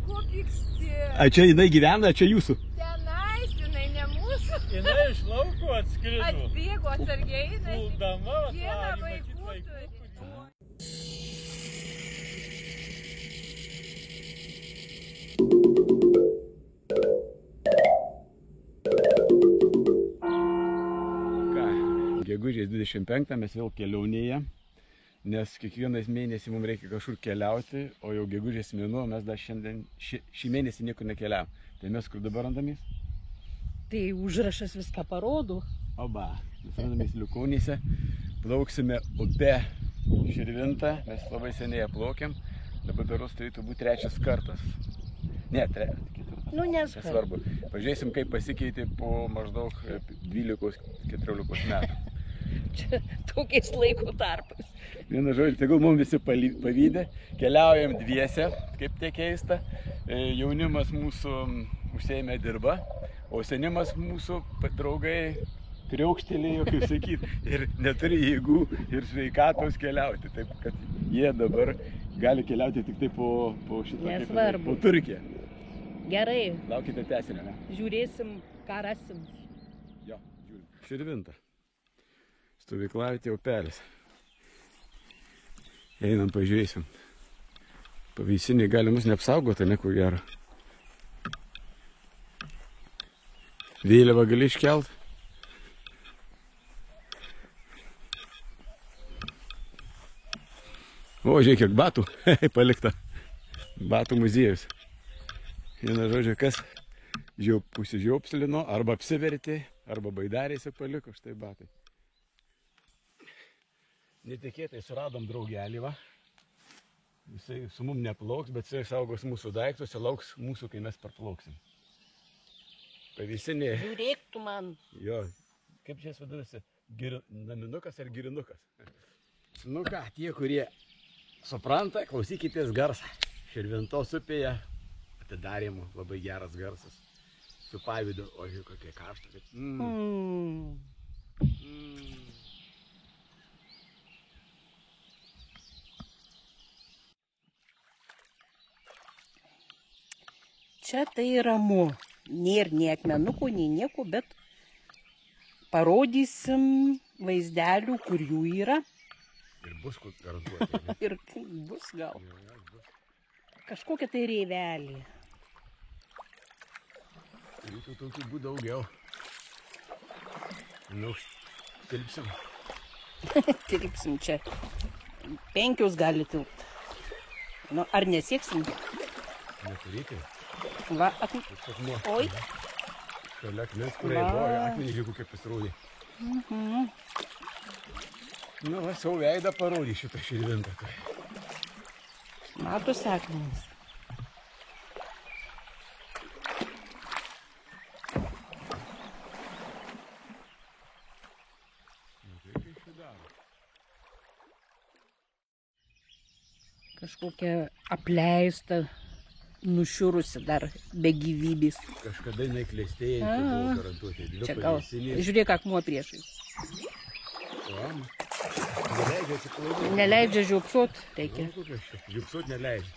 ko pyksti? A čia jinai gyvena, čia jūsų? Tenais, jinai ne mūsų. Jinai iš lauko atskrido. Atbėgo atsargiai, jinai. Puldama, Vieną vaikų turi. Gegužės 25 mes vėl kelionėje, nes kiekvienais mėnesį mums reikia kažkur keliauti, o jau gegužės mėnuo mes dar šiandien, šį mėnesį niekur nekeliavom. Tai mes kur dabar randamės? Tai užrašas viską parodo. Oba, mes randamės Liukaunėse, plauksime upe Širvintą, mes labai seniai plaukėm, dabar beros turėtų būti trečias kartas. Ne, ketvirtas. Nu, nesvarbu. Pažiūrėsim, kaip pasikeitė po maždaug 12-14 metų. Čia tokiais laiko tarpais. Vienu žodžiu, tegul mums visi pavydė, keliaujam dviese, kaip tie keista. Jaunimas mūsų užsiėmė dirba, o senimas mūsų draugai kriaukštelėjo, kaip sakyt, ir neturi jėgų ir sveikatos keliauti. Taip, kad jie dabar gali keliauti tik tai po šitą, Nesvarbu. po Turkiją. Gerai. Laukite tęsinio, ne? Žiūrėsim, ką rasim. Jo, žiūrim. Širvinta. Stovyklavietė upelis. Einam, pažiūrėsim. Pavėsiniai gali mus neapsaugoti, ne ko gero. Vėliavą gali iškelt. O, žiūrėk, kiek batų palikta. Batų muziejus. Viena žodžia, kas pusižiopslino, arba apsivertė, arba baidarėse paliko, štai batai. Netikėtai suradom draugelį, va. Jisai su mum neplauks, bet jisai saugos mūsų daiktus ir lauks mūsų, kai mes parplauksim. Pavėsinė. Žiūrėk tu man. Jo, kaip čia vadinasi, naminukas ar girinukas. Nu ką, tie, kurie supranta, klausykitės garsą. Širvintos upėje atidarimo labai geras garsas. Su pavydu, oi, kokie karštai. Čia tai ramu. Nėra nei akmenukų, nei nieko, bet parodysim vaizdelių, kur jų yra. Ir bus kur garantuoti. Ir bus gal. Kažkokia tai reivelė. Turėtų tokių būtų daugiau. Nu, tilpsim. Tilpsim čia. 5 gali tilpt. Nu, ar nesieksim? Neturėkim. Va, Oi. Šalia akmens, kuriai buvo, akmenį žiūrėk, kaip pasirodė. Nu, va, savo veidą parodė šitą Širvintą. Matos akmenys. Kažkokia apleista, nušiurusi dar be gyvybės. Kažkada jinai klestėjanti buvo garantuoti. Čia gal, žiūrėk, akmuo priešais. Neleidžia atsiklausyti. Neleidžia žiopsot, reikia. Žiopsot neleidžia.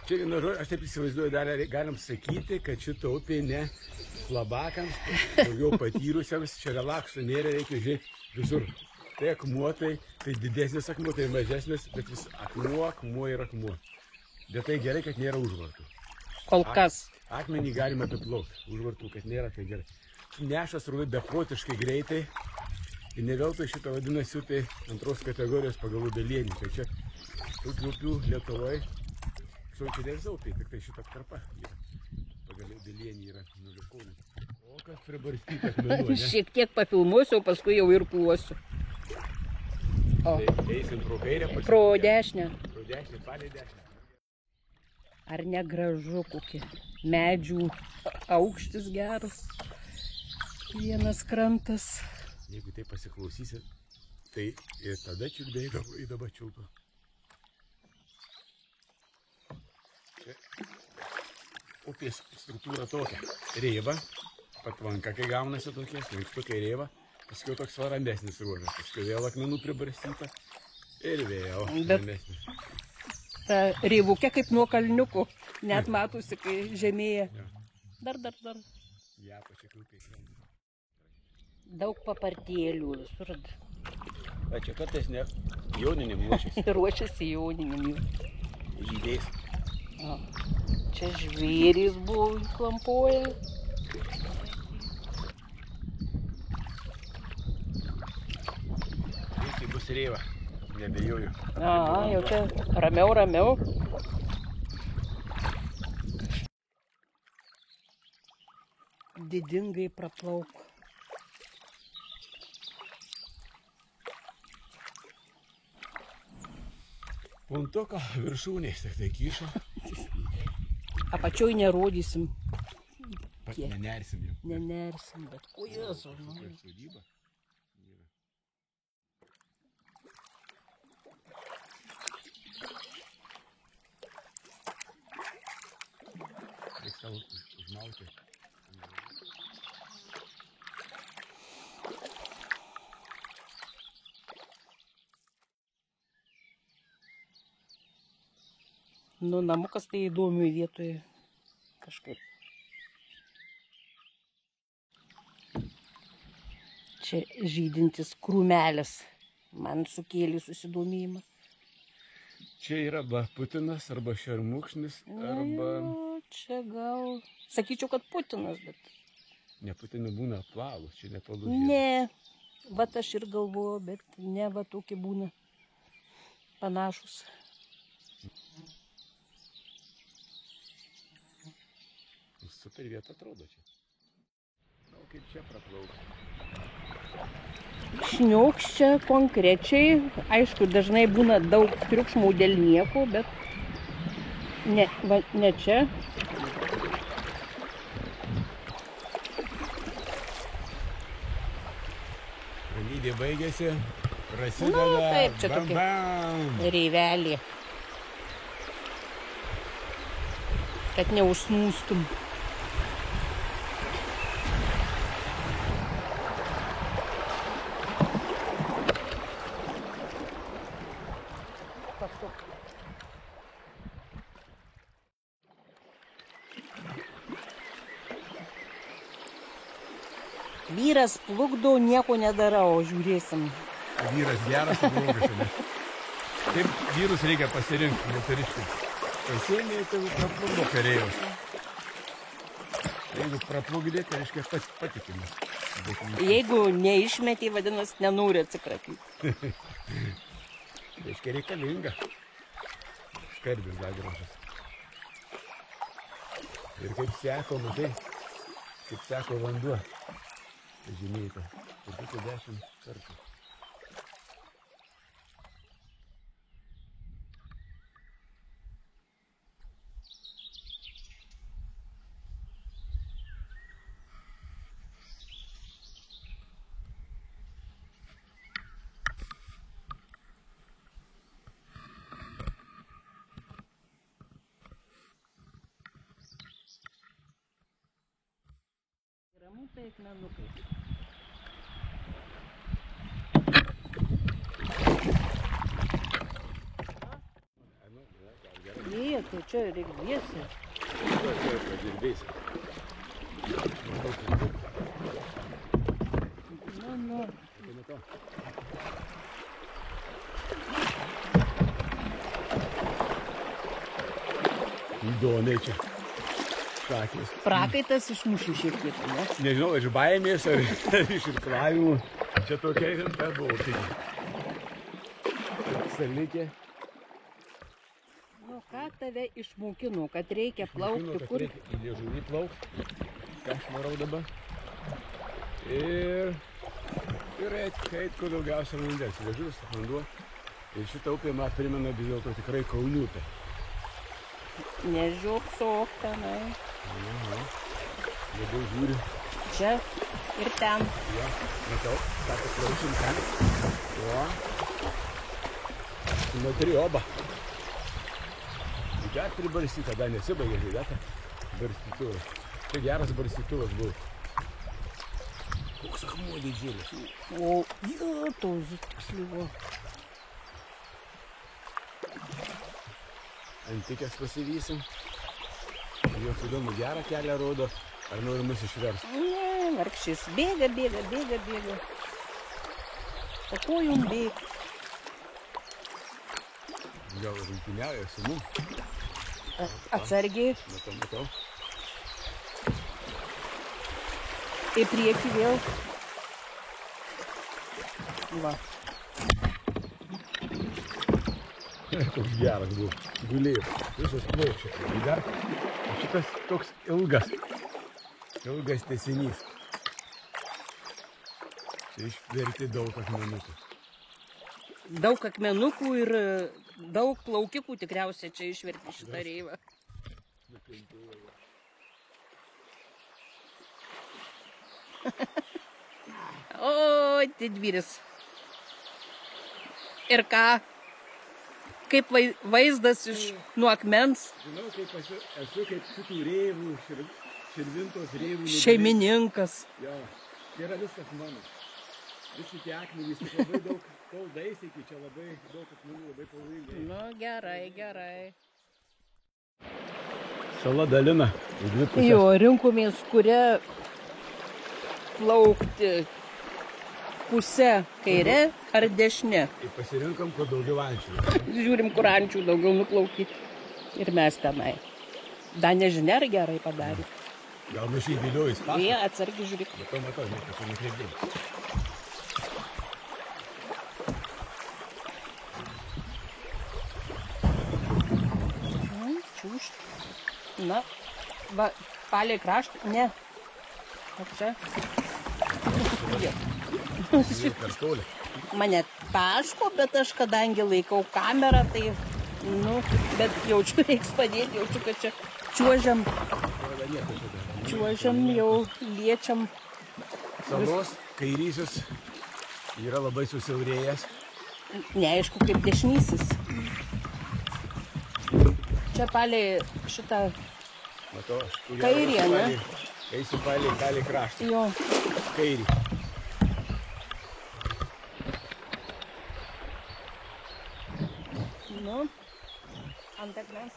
Čia, nu, aš taip įsivaizduoju, dar galim sakyti, kad šitą upė ne slabakams, daugiau patyrusiems, čia relakso nėra, reikia žiūrėti visur. Tai akmuo, tai didesnis akmuo, tai mažesnis, bet vis akmuo ir akmuo. Bet tai gerai, kad nėra užvartų. Kol kas. Akmenį galima apiplaukti, užvartų, kad nėra, tai gerai. Nešas rūdai beprotiškai greitai. Ir ne veltui šitą vadinasi upė antros kategorijos pagal Udalienį. Tai čia tokių upių Lietuvoje, čia ne visa upė, tik tai šita atkarpa yra. Pagal Udalienį yra Liukaunė. O kas pribarstyta akmenų, ne? Šiek tiek pafilmuosiu, o paskui jau ir pluosiu. Tai eisim pro kairę, pro dešinę. Pro dešinę, palei dešinę. Ar negražu kokie medžių aukštis geras. Vienas krantas. Jeigu tai pasiklausysi, tai ir tada čiulbėjai, ir dabar čiulba. Čia upės struktūra tokia. Reiva, patvanka, kai gaunasi tokie, slinkstukai reiva. Paskui toks rambesnis ruožas, paskui vėl akmenų pribarstyta ir vėl rambesnis. Ta reivukė kaip nuo kalniukų. Net matosi, kai žemėja. Dar. Ja, pasikliukai. Daug papartėlių visur. A čia kartais ne jauninimui ruošiasi. Ruošiasi jauninimui. Žydės. Čia žvėrys buvo klampoja. Tai bus reiva, nebejoju. Jau čia ramiau. Didingai praplauk. Puntuko viršūnės tik tai kyšo. Apačioj nerodysim. Nenersim jau. Nenersim, bet ko Jėzu. Sodyba. Reiks tau užmauti. Nu, namukas tai įdomiai vietoje kažkaip. Čia žydintis krūmelis. Man sukėlė susidomėjimą. Čia yra arba putinas, arba šermukšnis, arba... Čia gal... Sakyčiau, kad putinas, bet... Ne, putinai būna apvalūs, čia nepalūs. Ne, vat aš ir galvoju, bet ne, va tokie būna panašus. Super vieta atrodo čia. O kaip čia praplauks? Šniokščia konkrečiai. Aišku, dažnai būna daug triukšmų dėl nieko, bet ne čia. Ramybė baigėsi, prasideda. Nu, taip, čia tokia reivelė. Kad neužsnūstum. Vyras plukdo, nieko nedarau, žiūrėsim. Vyras geras, blogas. Taip, vyrus reikia pasirinkti, moteriškai. Pasiėmė, tai praplukdo kareivius. Jeigu praplukdė, tai reiškia patikimą. Jeigu neišmetė, vadinasi, nenori atsikratyti. Reiškia reikalinga. Skarbis dar gražas. Ir kaip seko, matai, kaip seko vanduo. Žymėta. Turbūt 10 kartų. Ramu tai akmenukai. Tai čia reikia dviesi. Padirbėsi. Nu. Įdomiai čia. Šakės. Prakaitas išmušė šiek tiek, ne? Nežinau, iš baimės ar iš irklavimų. Čia tokia rimta buvo. Salikė. Nu, ką tave išmokino, kad reikia plaukti, kad kur? Reikia į liežuvį plaukti, ką aš varau dabar. Ir eit, kur daugiausia vandens. Liežuvis, vanduo. Ir šitą upę man primena vis dėlto tikrai Kauniupę. Nežiopsok tenai. Labiau žiūri. Čia ir ten. Jo, matau, ką paklausim ten. Jo. Matri oba. Žydėt pribarstyt, tada nesibaigė žydėtą barstytuvas. Tai geras barstytuvas buvo. Koks akmuo didžiulis. O, jo, toks slyvo. Antikės pasivysim. Jos įdomu gerą kelią rodo, ar nori mus išversti. Ne, vargšis. Bėga. O ko jum bėgti? Gal rungtyniauja su mum. Atsargiai. Matau. Į priekį vėl. Va. Koks geras buvo. Gulėjo. Visas plokščias. Dar šitas toks ilgas tęsinys. Čia išverti daug akmenukų. Daug akmenukų ir daug plaukikų tikriausiai čia išverti šitą reivą. O, didvyris. Ir ką? Kaip vaizdas iš nuo akmens? Žinau, kaip esu kaip šitų reivų, Širvintos reivų. Šeimininkas. Jo, čia yra viskas mano. Visi tie akmenys, labai daug, kol daisi iki čia labai daug akmenų, labai pavojingai. Nu, gerai. Sala dalina į dvi pusės. Jo, rinkomės, kuria plaukti pusę kairė ar dešinė. Ir pasirinkam, kur daugiau ančių. Žiūrim, kur ančių daugiau nuplaukti. Ir mes tenai. Dar nežinia, ar gerai padarė. Gal mus įviliojus pasą? Jie atsargiai žiūrėk. Matau, niekas čia nekreipdėjai. Čiūšt. Na, va, palei kraštą. Ne. O čia. Per toli. Mane taško, bet aš kadangi laikau kamerą, tai, nu, bet jaučiu, reiks padėti, jaučiu, kad čia čiuožiam jau liečiam. Salos kairysis yra labai susiaurėjęs. Neaišku, kaip dešinysis. Čia palei šitą Matau, kairį, ne? Eisiu palei kraštą. Jo. Kairį. Nu, ant akmens.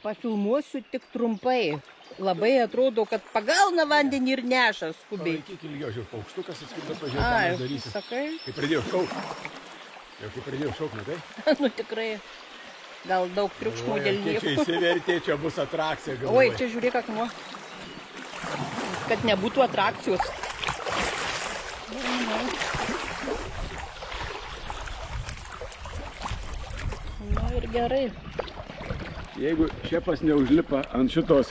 Pafilmuosiu tik trumpai. Labai atrodo, kad pagauna vandenį ir neša skubiai. Palaikyk ilgiau, žiūrėk, paukštukas atskirda pažiūrėti, ką mes darysim. Sakai? Kai pradėjau šaukti. Jau kai pradėjau šaukti, matai? Nu tikrai. Gal daug triukšmų dėl nieko. Čia įsivertė, čia bus atrakcija. Galvoju. Oi, čia žiūrėk akmuo. Kad nebūtų atrakcijos. Na ir gerai. Jeigu šefas neužlipa ant šitos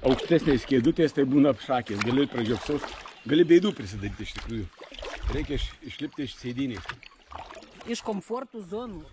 aukštesnės kėdutės, tai būna apšakės. Gali pražiopsot, gali beidų prisidaryti iš tikrųjų. Reikia išlipti iš sėdynės. Iš komfortų zonų.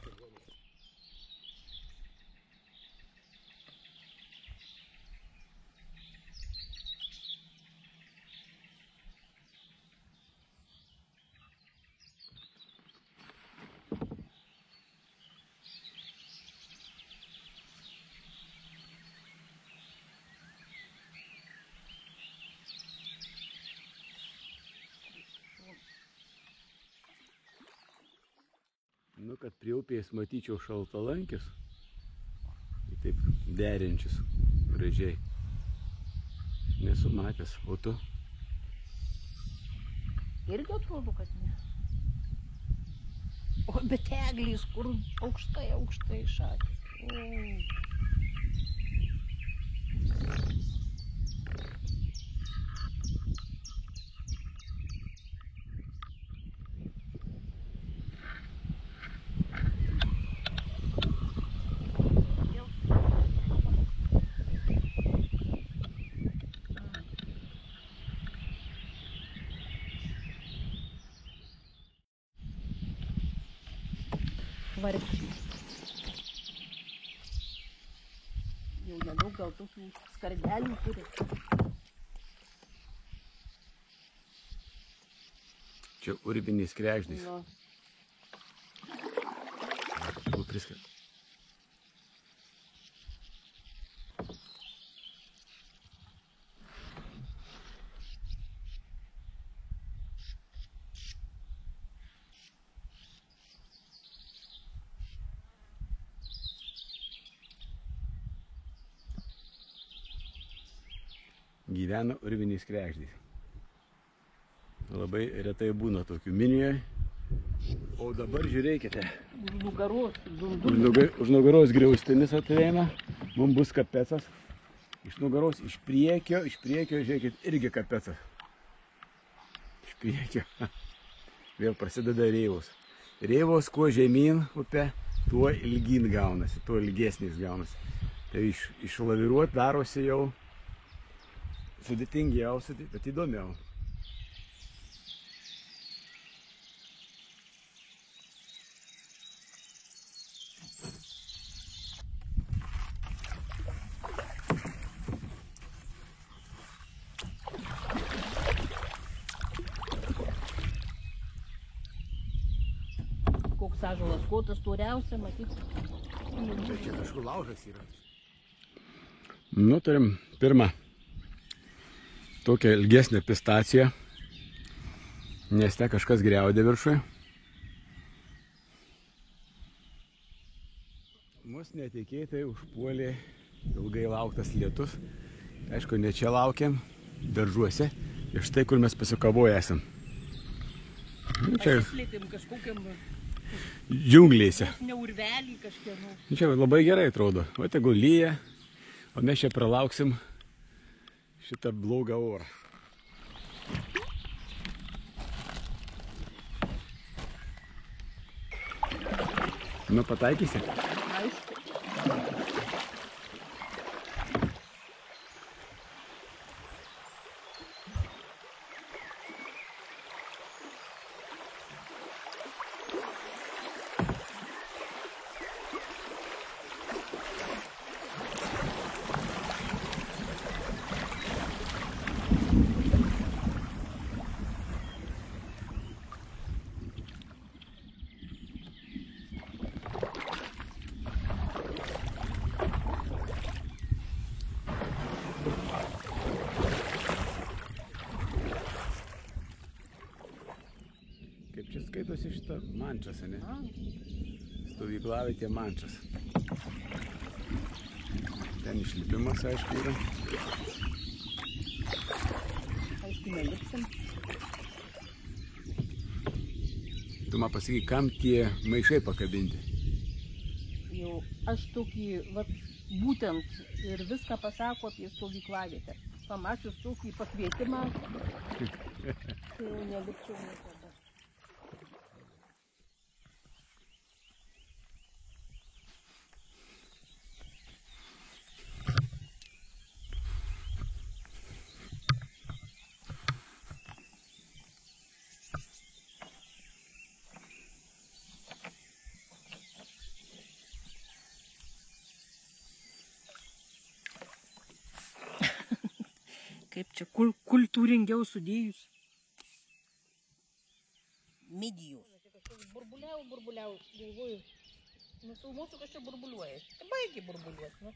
Nu, kad prie upės matyčiau šaltalankius, tai taip derinčius gražiai. Nesu matęs, o tu? Irgi atrodo, kad ne. O bet eglys, kur aukštai šakės. Vargšiai. Jau nedaug gal tokių skardelių turi. Čia urbinis kregždys. No. Priskart. gyveno urviniais kregždės. Labai retai būna tokių minijoje. O dabar žiūrėkite. Už nugaros griaustinis ateina. Mums bus kapecas. Iš nugaros, iš priekio, žiūrėkit, irgi kapecas. Iš priekio. Vėl prasideda reivos. Reivos, kuo žemyn upė, tuo ilgyn gaunasi, tuo ilgesnis gaunasi. Tai išlaviruot darosi jau sudėtingiausia, bet įdomiau. Koks ąžuolas, ko tas storiausia, matyt. Tai čia kažkur laužas yra. Turim pirmą tokią ilgesnę pistaciją, nes te kažkas griaudė viršui. Mus netikėtai užpuolė ilgai lauktas lietus. Aišku, ne čia laukiam, daržuose. Ir štai, kur mes pasikavoję esam. Čia džiunglėse. Ne urvelį kažkieno. Čia labai gerai atrodo. O tegul lyja, o mes čia pralauksim šitą blogą orą. Pataikysi? Aišku. Kaip čia skaitosi šitą Mančas, ne? Stovyklavietė Mančas. Ten išlipimas, aišku, yra. Aišku, nelipsim. Tu man pasakyk, kam tie maišai pakabinti? Jau aš tokį, vat, būtent ir viską pasako apie stovyklavietę. Pamačius tokį pakvietimą, tai jau nelipčiau niekada. Kaip čia kultūringiau sudėjus. Midijus. Kažkas burbuliau, galvoju. Nufilmuosiu, kas čia burbuliuoja. Tai baigi burbuliuot, nu.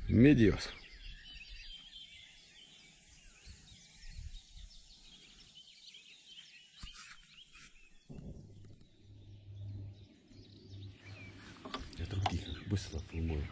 Midijos. Čia truputį bus filmuoju.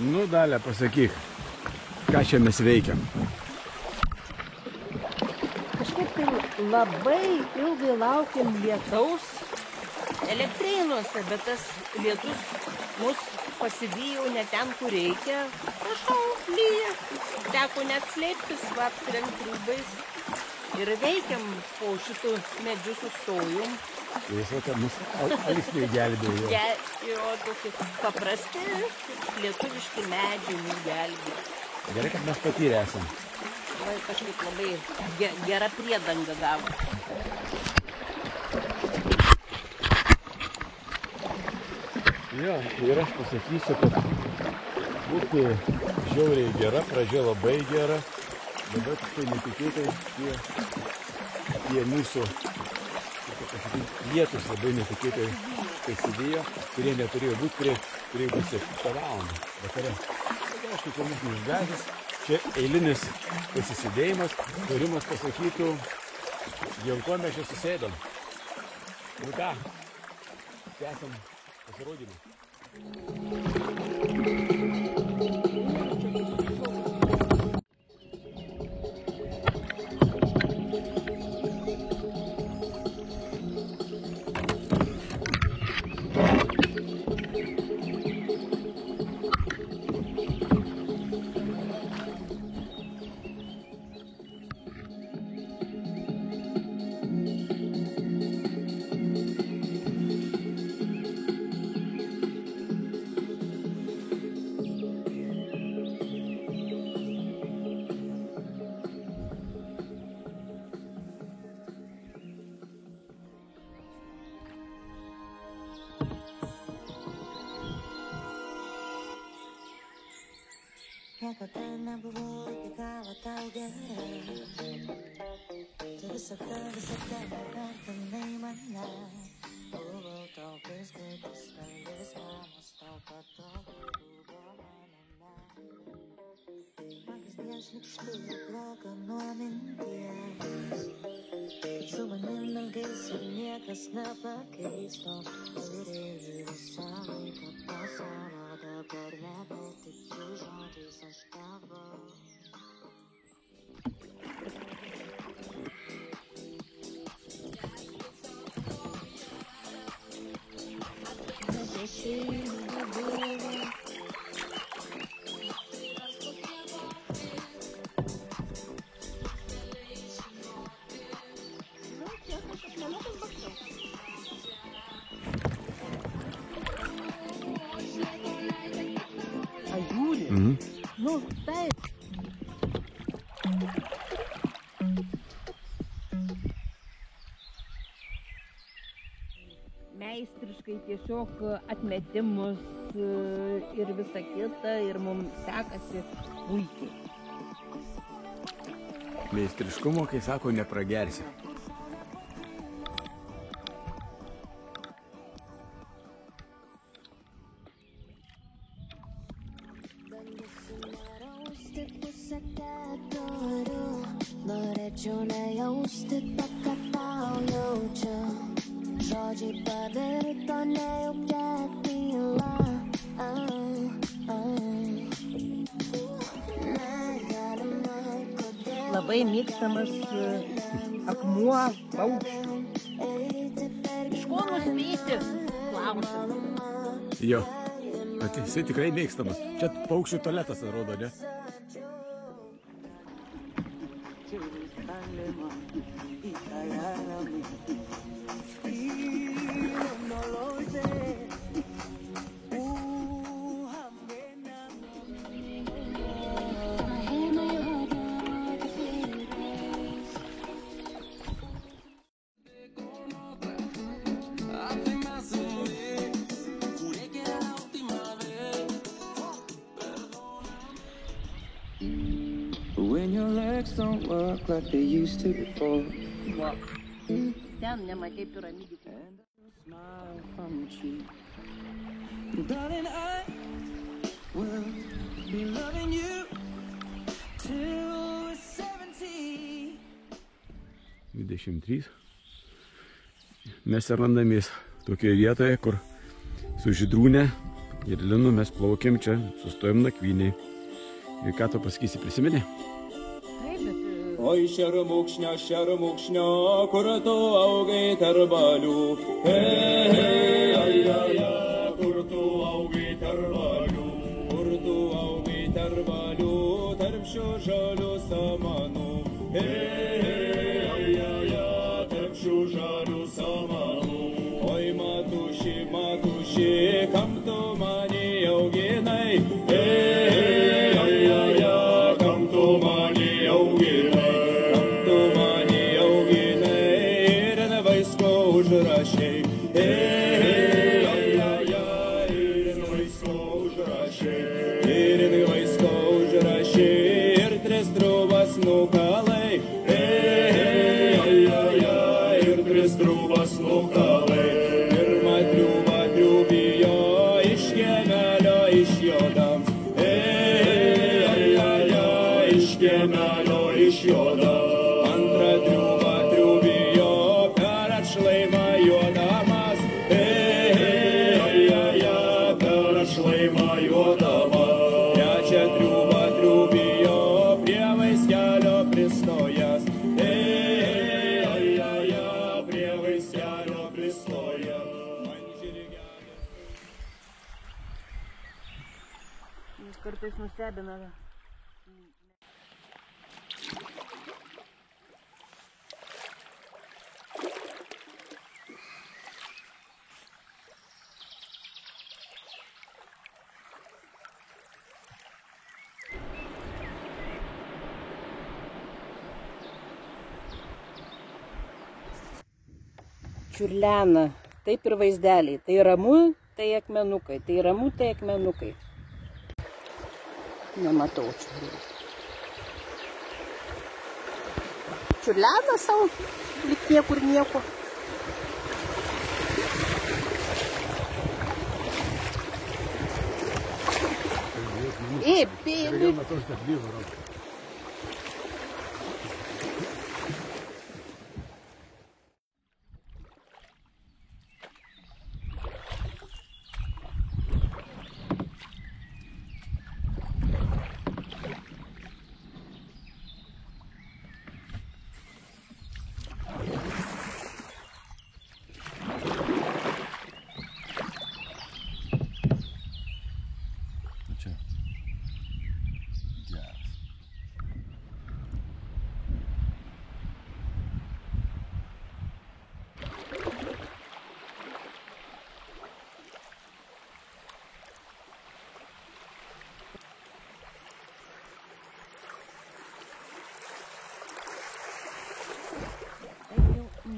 Nu, Dalia, pasakyk, ką čia mes veikiam? Kažkaip tai labai ilgai laukiam lietaus Elektrėnuose, bet tas lietus mus pasivijo ne ten, kur reikia. Prašau, lyja. Teko net slėptis, apsirengti rūbais. Ir veikiam po šitų medžių sustojom. Visą, kad mus alisniai gelbėjo. Jo, tokie paprasti lietuviški medžiai mus gelbėjo. Gerai, kad mes patyrę esam. Vai kažkaip labai gera priedanga gavo. Jo, ir aš pasakysiu, kad būti žiauriai gera, pradžia labai gera. Dabar tik tai netikėtai tie mūsų lietus labai netikėtai prasidėjo, kurie neturėjo būti, kurie turėjo būti 7 valandą vakare. Tai aišku, kur mūsų išgąsdis. Čia eilinis pasisidėjimas, Rimas pasakytų, dėl ko mes čia susėdom. Nu ką, tęsiam pasirodymą. Niekada nebuvau iki galo tau gera. Tu visada vertinai mane. Buvau tau biskuitis, dalis mamos, tau patogu buvo maname. Man kasdien šlykštu bloga nuo minties. Su manim elgeisi niekas nepakeis. To turėjau visą laiką pasaulio. Dabar nebetikiu žodžiais aš tavo. Nu, taip. Meistriškai tiesiog atmetimus ir visa kita ir mums sekasi puikiai. Meistriškumo, kai sako, nepragersi. Norėčiau nejausti to, ką tau jaučiu. Žodžiai pavirto nejaukia tyla. Labai mėgstamas akmuo paukščių. Iš ko nuspėti? Klausimas. Jo, bet jisai tikrai mėgstamas. Čia paukščių tualetas atrodo, ne? When your legs don't work like they used to before. Ten nematei piramidį. And a smile from your cheek. Darling, I will be loving you till we're 70. 23. Mes randamės tokioje vietoje, kur su Žydrūne ir Linu mes plaukiam čia, sustojom nakvyniai. Ir ką tu pasakysi, prisimeni? Taip, bet... Oi šermukšnio, kur tu augai tarp balių. Hei, hei, ai, ai, ai, kur tu augai tarp balių. Kur tu augai tarp balių, tarp šių žalių samanų. Hei, hei, ai, ai, ai, tarp šių žalių samanų. Oi matuši, matuši, kam tu mane auginai. Hei, hei, ai, ai, ai, kam tu mane auginai. Užrašai, hei, ai, ai, ai, ir vaisko užrašai, ir vaisko užrašai. kiemelio išjodam. Iš kiemelio išjodam. Antrą triūbą triūbijo per atšlaimą juodamas. Per atšlaimą juodamas. Trečią triūbą triūbijo prie vaiskelio pristojęs. Prie vaiskelio pristojęs. Kartais nustebina. Čiurlena, taip ir vaizdeliai. Tai ramu, tai akmenukai. Tai ramu, tai akmenukai. Nematau čiurlena. Čiurlena savo, lyg niekur nieko.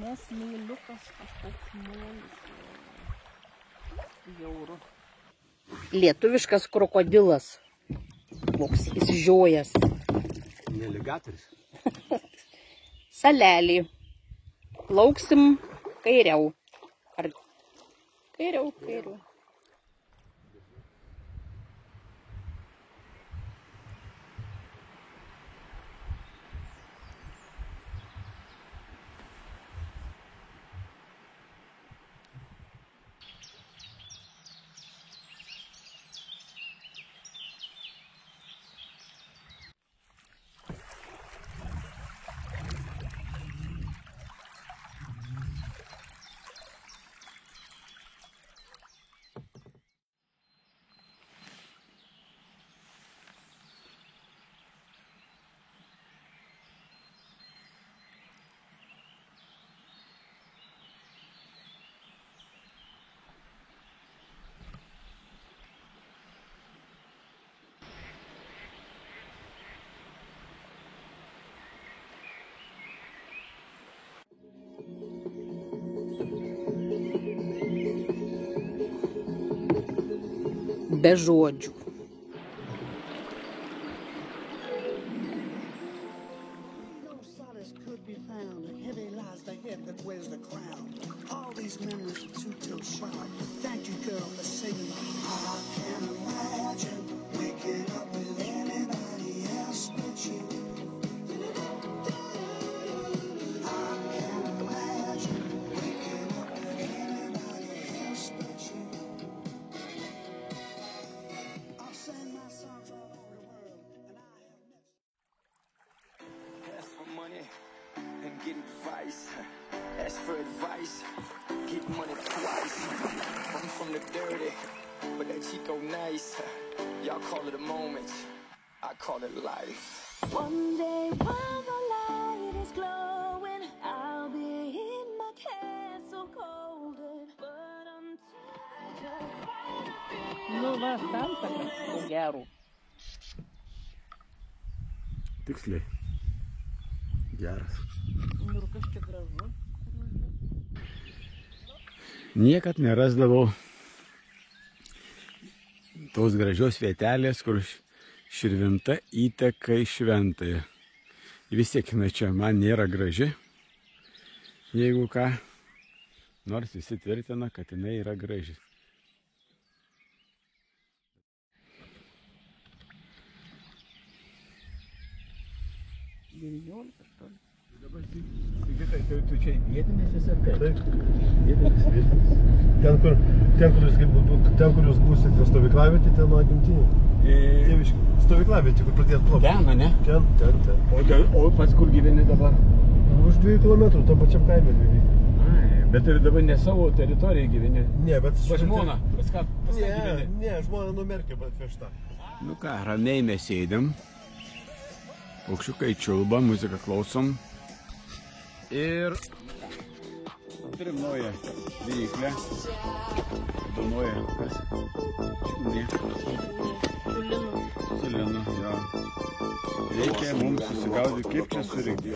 Nesmėliukas kažkoks molis. Jauru. Lietuviškas krokodilas. Koks išžiojęs. Neligatorius. Salelį. Plauksim kairiau. Ar kairiau. Be žodžių. No solace could be found. Heavy lies the head that wears the crown. All these memories too till sharp. Thank you, girl, for singing. I can't imagine waking up with anybody else but you. I can't imagine waking up with anybody else but you. I'll sing my songs all over the world, and I have never. Ask for money and get advice. Ask for advice, get money twice. I'm from the dirty, but that Chico nice. Y'all call it a moment, I call it life. One day when the light is glowing, I'll be in my castle golden. But until Nu, va, tam tokia gerų. Tiksliai. Geras. Ir kažkiek gražu. Niekad nerasdavau tos gražios vietelės, kur Širvinta įteka į Šventąją. Vis tiek čia man nėra graži. Jeigu ką, nors visi tvirtina, kad jinai yra graži. 19. Dabar Sigitai, tu čia vietinis esi ar kaip? Taip. Vietinis. Ten, kur jūs būsite stovyklavietė, ten nuo gimtinių. Tėviškių. Stovyklavietė, kur pradėt plaukti. Ten, ne? Ten. O pats kur gyveni dabar? Už 2 kilometrų, tam pačiam kaime beveik. Bet ir dabar ne savo teritoriją gyveni. Ne, bet... Pas žmoną. Pas ką gyveni? Ne, žmona numerkė atvežta. Nu ką, ramiai mes sėdėm. Paukščiukai čiulba, muziką klausom. Ir turim naują viryklę. Naują, kas? Čiulnė. Su linu, jo. Reikia mums susigaudyti, kaip čia surinkti.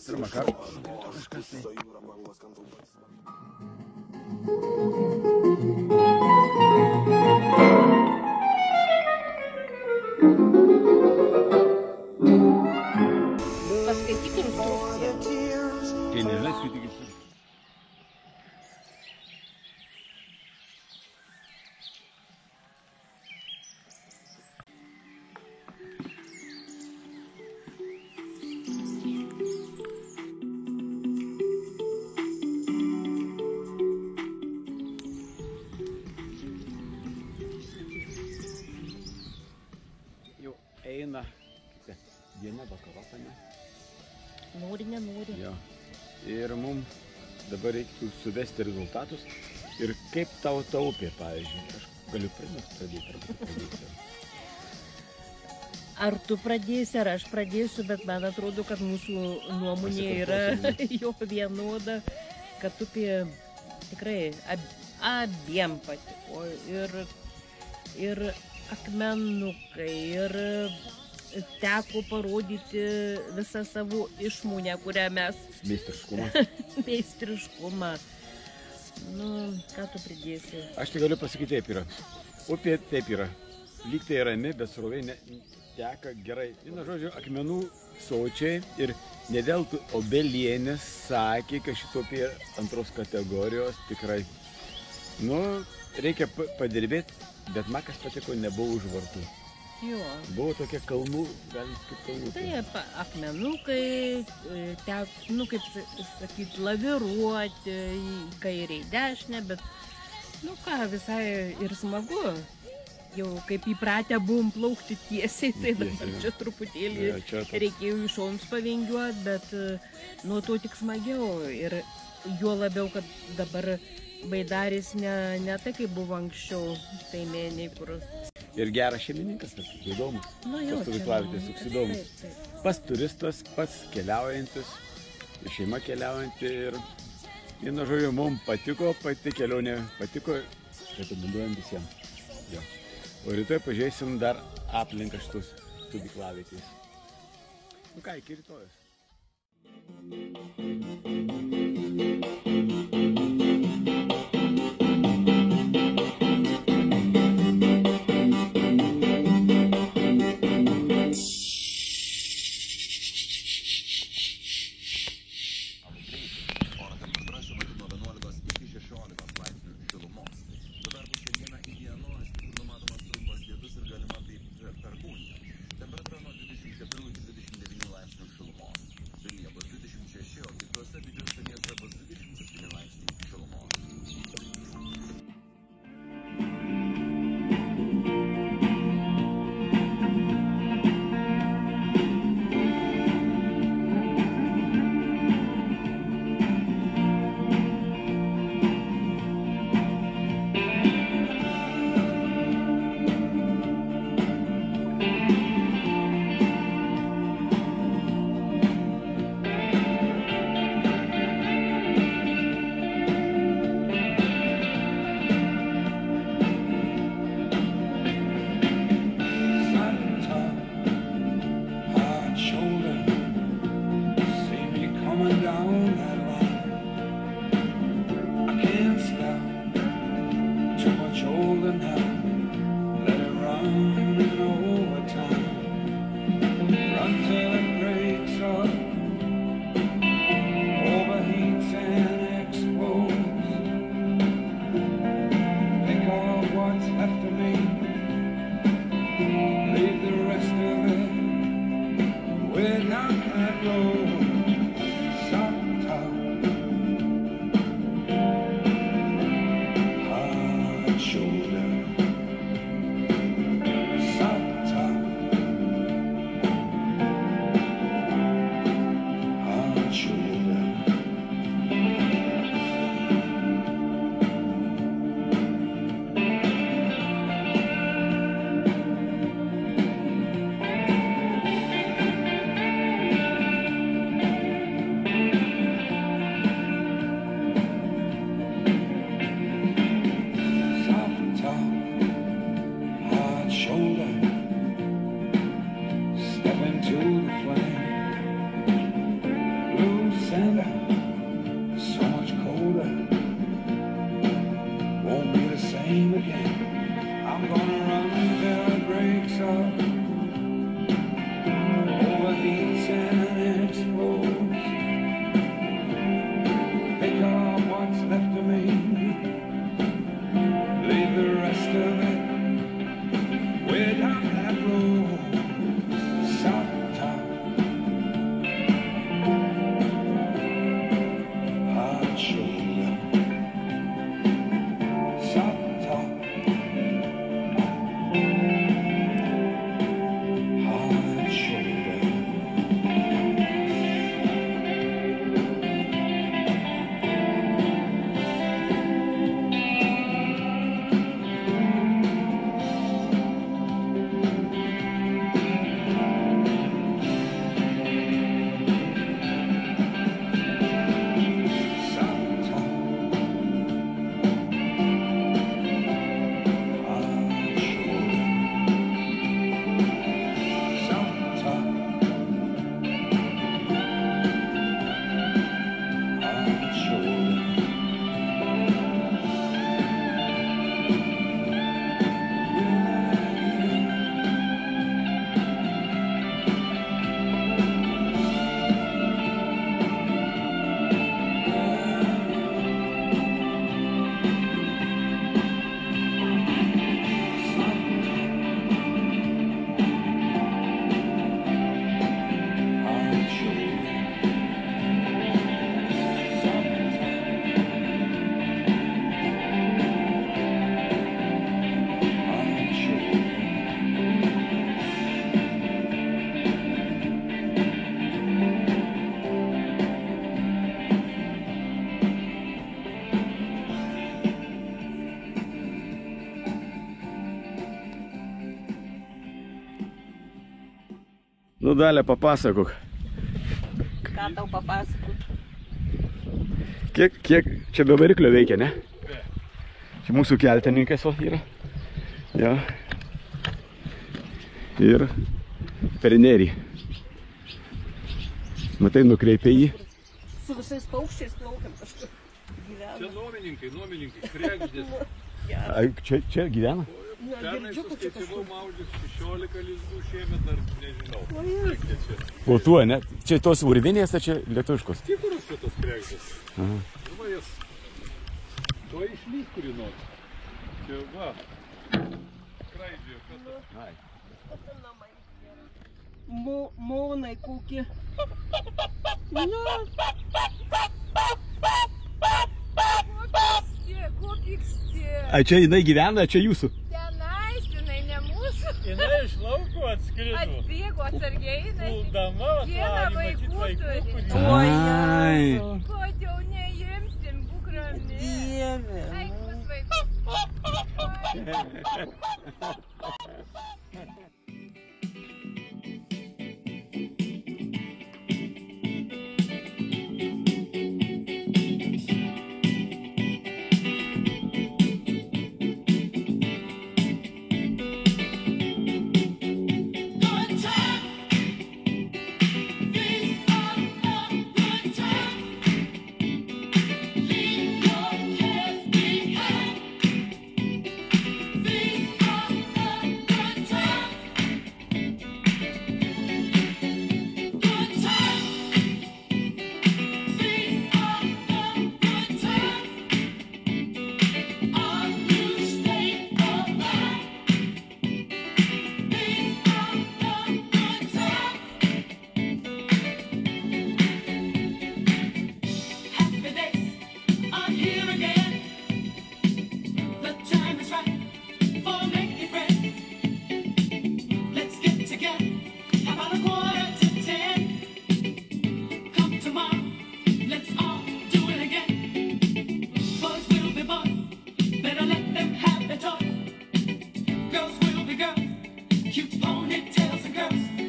Pirmą kartą. Kažkas tai. Paskaityk instrukciją. Tai nežinai, skaityk instrukciją. Jau eina diena vakarop, ne? Nori, nenori. Jo. Ir mums dabar reiktų suvesti rezultatus. Ir kaip tau taupė, pavyzdžiui. Aš galiu pradėti, ar tu pradėsi. Ar tu pradėsi, ar aš pradėsiu, bet man atrodo, kad mūsų nuomonė yra jo vienoda, kad upė tikrai abiem patiko. Ir akmenukai, ir teko parodyti visą savo išmonę, kurią mes... Meistriškumą. Nu, ką tu pridėsi? Aš tai galiu pasakyti, taip yra. Upė taip yra. Lyg tai rami, bet srovė teka gerai. Vienu žodžiu, akmenų sočiai ir ne dėl Obelienės sakė, kad šito upė antros kategorijos tikrai. Nu, reikia padirbėti, bet man kas patiko, nebuvo už vartų. Jo. Buvo tokie kalnų, galim kaip kalnų. Taip, akmenukai, nu kaip sakyt, laviruoti į kairę, į dešinę, bet, nu ką, visai ir smagu. Jau kaip įpratę buvom plaukti tiesiai, tai dabar čia truputėlį reikėjo iš šonus pavingiuoti, bet nuo to tik smagiau. Ir juo labiau, kad dabar baidaris ne tai, kaip buvo anksčiau, tai nei kur. Ir geras šeimininkas, tas įdomus. Pas stovyklavietės toks įdomus. Pas turistas, pas keliaujantis, šeima keliaujanti ir vienu žodžiu, mums patiko, pati kelionė patiko, rekomenduojam visiems. Jo. O rytoj pažiūrėsim dar aplinką šitus stovyklavietės. Nu ką, iki rytojus. Temperatūra nuo 24 iki 29 laipsnių šilumos. Nu, Dalia, papasakok. Ką tau papasakot? Kiek čia be variklio veikia, ne? Čia mūsų keltininkas yra. Ja. Ir per nerį. Matai, nukreipia jį. Su visais paukščiais plaukiam kažkur gyvena. Čia nuomininkai, kregždės. Čia gyvena? Pernai suskaičiavau maudžius 16 lizdų, šiemet dar nežinau. Kiek čia? O tuo, ne? Čia tos urvinės, ar čia lietuviškos? Tikrus čia tos kregždės. Aha. Va jas. To išlys kurį nors. Čia va. Skraidžiojo, kas tas? Ai. Mūnai kokie. Ko pyksti? Ai, čia jinai gyvena, čia jūsų? Tenais, jinai ne mūsų. Jinai iš lauko atskrido. Atbėgo atsargiai, jinai. Puldama, Vieną vaikų turi. Ai. Kodėl neimsim, būk rami. Dieve. Eik pas vaikus. Cute ponytails and girls.